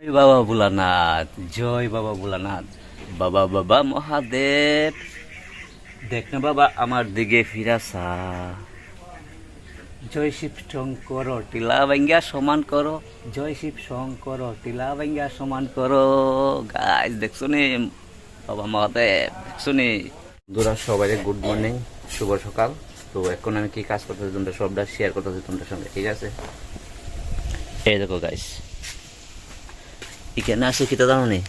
জয় বাবা ভোলানাথ, জয় বাবা ভোলানাথ, বাবা বাবা মহাদেব। দেখ না বাবা আমার দিকে ফিরাসা। জয় শিব শঙ্কর টিলা ভাঙ্গা সমান করো, জয় শিব শঙ্কর টিলা ভাঙ্গা সমান করো। গাইস দেখছো নি বাবা মহাদেব, দেখছো নি? বন্ধুরা সবাই গুড মর্নিং, শুভ সকাল। তো এখন আমি কি কাজ করতেছি তোমরা সবটা শেয়ার করতেছি তোমাদের সঙ্গে, ঠিক আছে? এই দেখো গাইস, এখানে আছে কি তো জানো নি,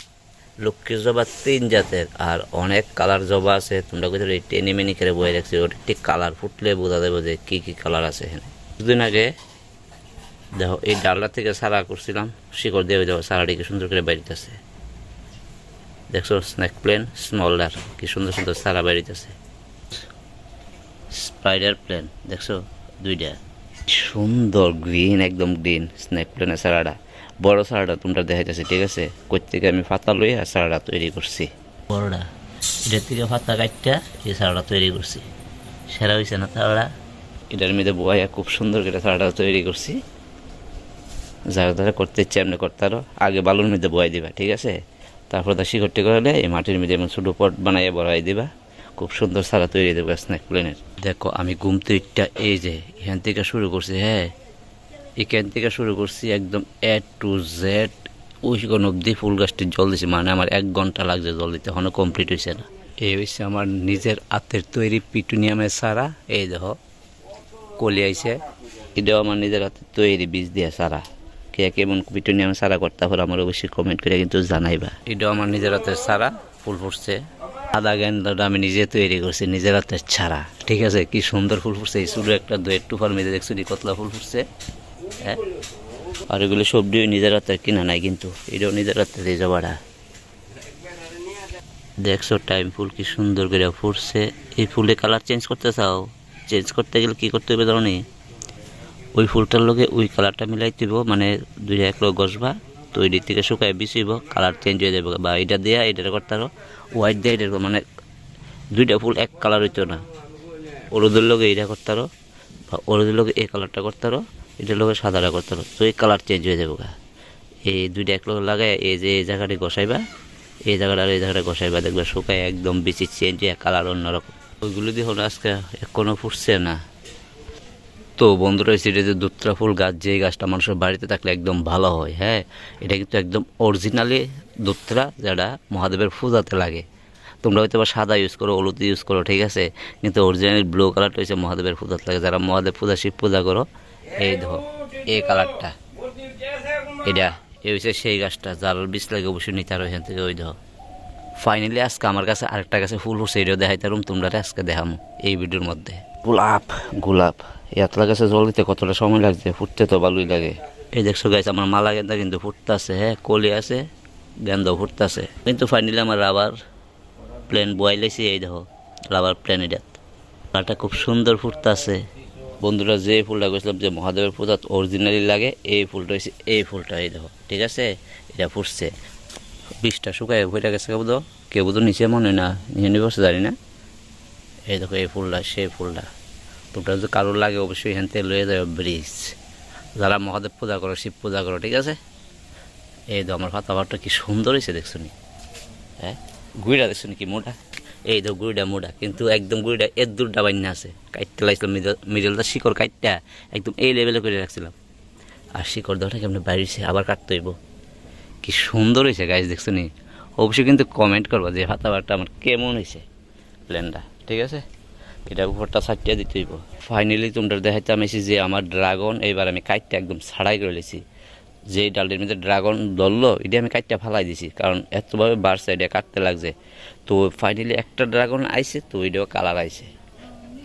লক্ষ্মীর জবা 3 জাতের আর অনেক কালার জবা আছে। তোমরা কোথাও এই টেনে মেনি করে বয়ে রাখছি, ওটা ঠিক কালার ফুটলে বোঝা যাবে যে কি কি কালার আছে এখানে। কিছুদিন আগে দেখো এই ডালটা থেকে সারা করছিলাম, শিকড় দিয়ে দেখো সারাটিকে সুন্দর করে বাড়িতেছে। দেখছো স্নেক প্লেন স্মলডার কি সুন্দর সুন্দর সারা বাড়িতেছে। স্পাইডার প্লেন দেখছো দুইটা সুন্দর গ্রিন, একদম গ্রিন স্নেক প্লেনের সারাটা। বড় সারাটা তোমরা দেখাইতেছে, ঠিক আছে? কই থেকে আমি পাতা লইয়া সারাটা তৈরি করছি। বড়টা এটার থেকে পাতা কাটটা এই সারাটা তৈরি করছি। সেরা হয়েছে না সারাটা? এটার মধ্যে বয়া খুব সুন্দর করে সারাটা তৈরি করছি। যারা যারা করতে ইচ্ছে এমনি করতে আরো আগে বালুর মধ্যে বয়াই দিবা, ঠিক আছে? তারপর তার শিকড়টি করলে এই মাটির মধ্যে এমন ছোটো পট বানাইয়া বড়াই দিবা, খুব সুন্দর সারা তৈরি দেবো স্ন্যাক প্লেনের। দেখো আমি ঘুমতে ইটটা এই যে এখান থেকে শুরু করছি, হ্যাঁ এখান থেকে শুরু করছি একদম A to Z ওই কোন অব্দি ফুল গাছটির জল দিছি। মানে আমার 1 ঘন্টা লাগছে জল দিতে, এখনো কমপ্লিট হয়েছে না। এই হচ্ছে আমার নিজের হাতের তৈরি পিটুনিয়ামের সারা। এই দেখো কলি আইছে, এটাও আমার নিজের হাতের তৈরি বীজ দিয়ে সারা। কে কেমন পিটুনিয়ামের সারা করতে পারো আমার অবশ্যই কমেন্ট করে কিন্তু জানাইবা। এটাও আমার নিজের হাতের সারা, ফুল ফুটছে। আদা গেন্দাটা আমি নিজে তৈরি করছি নিজের হাতের ছাড়া, ঠিক আছে? কি সুন্দর ফুল ফুটছে। এই শুধু একটা 2 টুফার মেঝে দেখছি কতলা ফুল ফুটছে, হ্যাঁ। আর এগুলো সবজিও নিজের হাতে কিনা নাই, কিন্তু এটাও নিজের হাতে দিয়ে জবাটা। দেখছো টাইম ফুল কি সুন্দর করে ফুটছে। এই ফুলে কালার চেঞ্জ করতে চাও, চেঞ্জ করতে গেলে কি করতে হবে জানো নি? ওই ফুলটার লগে ওই কালারটা মিলাই দিব, মানে 2 এক লোক গসবা তৈরি থেকে শুকায় বিছিব, কালার চেঞ্জ হয়ে যাবে। বা এটা দিয়ে এটা করতে পারো, হোয়াইট দিয়ে এটা, মানে 2টা ফুল এক কালার হইতো না। হলুদের লগে এটা করতে পারো, বা হলুদের লগে এই কালারটা করতে পারো, এটার লগে সাদাটা করতে পারো, তো এই কালার চেঞ্জ হয়ে যাবে। এই 2টা এক লগে লাগাই এই যে এই জায়গাটি ঘষাইবা, এই জায়গাটা আর এই জায়গাটা ঘষাইবা, দেখবা শুকায় একদম বেশি চেঞ্জ হয়ে কালার অন্যরকম। ওইগুলো দিয়ে হলো আজকে এখনো ফুটছে না। তো বন্ধুরা সেটা যে দুত্রা ফুল গাছ, যে গাছটা মানুষের বাড়িতে থাকলে একদম ভালো হয়, হ্যাঁ। এটা কিন্তু একদম অরিজিনালি দুত্রা, যেটা মহাদেবের পূজাতে লাগে। তোমরা হয়তো বা সাদা ইউজ করো, হলুদ ইউজ করো, ঠিক আছে? কিন্তু অরিজিনালি ব্লু কালারটা হচ্ছে মহাদেবের পূজাতে লাগে। যারা মহাদেব পূজা শিব পূজা করো, এই দেখো এই কালারটা, এটা এই হচ্ছে সেই গাছটা। যার বীজ লাগে অবশ্যই নিতে আরো এখান থেকে। ওই দেখো ফাইনালি আজকে আমার কাছে আরেকটা গাছে ফুল হচ্ছে, এটাও দেখাইতে পারুম তোমরা, আজকে দেখামো এই ভিডিওর মধ্যে। গোলাপ গোলাপ এতলা গাছে জল দিতে কতটা সময় লাগছে, ফুটতে তো ভালোই লাগে। এই দেখছো গাছ আমার মালা গেন্দা কিন্তু ফুটতেছে, হ্যাঁ কলি আছে, গেন্দাও ফুটতেছে। কিন্তু ফাইনালি আমার রাবার প্লেন বয়াইলেছি, এই দেখো রাবার প্লেন, এটা খুব সুন্দর ফুটতেছে। বন্ধুরা যে ফুলটা গেছিলাম যে মহাদেবের পূজা অরিজিনালি লাগে, এই ফুলটা হয়েছে এই ফুলটা, এই দেখো, ঠিক আছে? এটা ফুটছে, বীজটা শুকায় হয়ে গেছে। কেউ তো নিচে মনে না, নিচে নিয়ে বসে জানি না। এই দেখো এই ফুলটা সেই ফুলটা। তোমরা যদি কারোর লাগে অবশ্যই এখান থেকে লয়ে যাবে ব্রিজ, যারা মহাদেব পূজা করো শিব পূজা করো, ঠিক আছে? এই তো আমার পাতাবারটা কি সুন্দর হয়েছে, দেখছো নি? হ্যাঁ গুড়িটা দেখছো নি কি মোটা? এই তো গুড়িটা মোটা, কিন্তু একদম গুড়িটা এর দূরটা বান্যা আছে। কাটতে লাগছিলাম মিডলটা, শিকড় কাটটা একদম এই লেভেলে করে রাখছিলাম। আর শিকড় দেওয়াটা কেমন বাইরেছে, আবার কাটতে হইব। কি সুন্দর হয়েছে গাছ, দেখছো নি? অবশ্যই কিন্তু কমেন্ট করবো যে পাতাবারটা আমার কেমন হয়েছে প্ল্যানটা, ঠিক আছে? এটা উপরটা ছাটিয়ে দিতে হইব। ফাইনালি তোমরা দেখাইতে আমি যে আমার ড্রাগন এইবার আমি কাইটটা একদম ছাড়াই করে লেছি। যে ডালটির মধ্যে ড্রাগন ধরলো এটা আমি কাইটটা ফালাই দিছি, কারণ এতভাবে বাড়ছে এটা কাটতে লাগছে। তো ফাইনালি একটা ড্রাগন আইছে, তো এটাও কালার আইছে।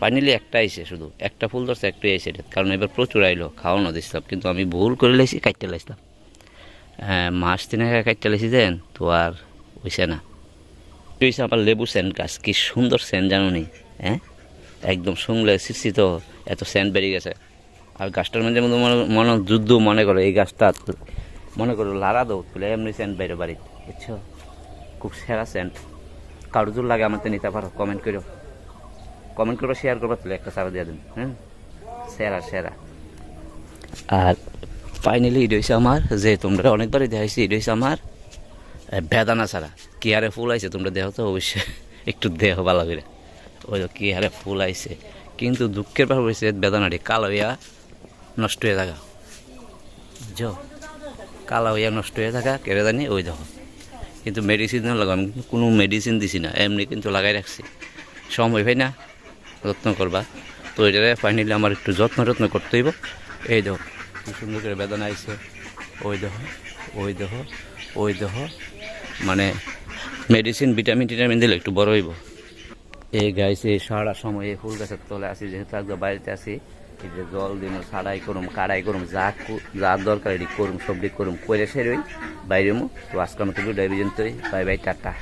ফাইনালি একটা আইছে, শুধু একটা ফুল ধরছে, একটাই আইছে এটা, কারণ এবার প্রচুর আইলো, খাওয়ানো দিছিলাম। কিন্তু আমি ভুল করে লাইছি, কাটতে লাইছিলাম। হ্যাঁ মাস 3 আগে কাটতে লাইছি দেন, তো আর হইছে না। হয়েছে আমার লেবু সেন্ট গাছ, কি সুন্দর সেন্ট জানো নি? হ্যাঁ একদম শুনলে শিশি, তো এত সেন্ট বেরিয়ে গেছে। আর গাছটার মধ্যে মনে যুদ্ধ মনে করো, এই গাছটা মনে করো লাড়া দৌ তুলে এমনি সেন্ট বাইরে বাড়ি, বুঝছো? খুব সেরা সেন্ট। কারো জোর লাগে আমাদের নিতে পারো, কমেন্ট করো শেয়ার করবো, তুলে একটা সারা দিয়ে দিন। হ্যাঁ সেরা সেরা। আর ফাইনালি এটা হয়েছে আমার, যে তোমরা অনেকবারই দেখাইছি, এটা হয়েছে আমার বেদানা ছাড়া। কি হারে ফুল আইছে তোমরা দেখো তো অবশ্যই, একটু দেহ ভালো করে। ওই তো কি হারে ফুল আইছে, কিন্তু দুঃখের ব্যাপার হয়েছে বেদানাটি কালো হইয়া নষ্ট হয়ে থাকা, বুঝছো, কালো হইয়া নষ্ট হয়ে থাকা কেড়ে জানি। ওই দেখো, কিন্তু মেডিসিন লাগাম, কিন্তু কোনো মেডিসিন দিছি না, এমনি কিন্তু লাগাই রাখছি। সময় ভাই না যত্ন করবা, তো এটা ফাইনালি আমার একটু যত্ন করতে হইব। এই দেখো কি সুন্দর করে বেদনা আইছে, ওই দেখো, ওই দেখো, ওই দেখো, মানে মেডিসিন ভিটামিন টিটামিন দিলে একটু বড় হইব। এই গাইছে সারা সময় এই ফুল গাছের তলে আসি, যেহেতু একদম বাড়িতে আসি, এই যে জল দিন, সারাই করুম, কাড়াই করুম, যা দরকার এটি করুম, সবজি করুম, করে সেরই বাইরে মো। তো আজকের মতো ভিডিও পর্যন্তই, বাই বাই, টাটা।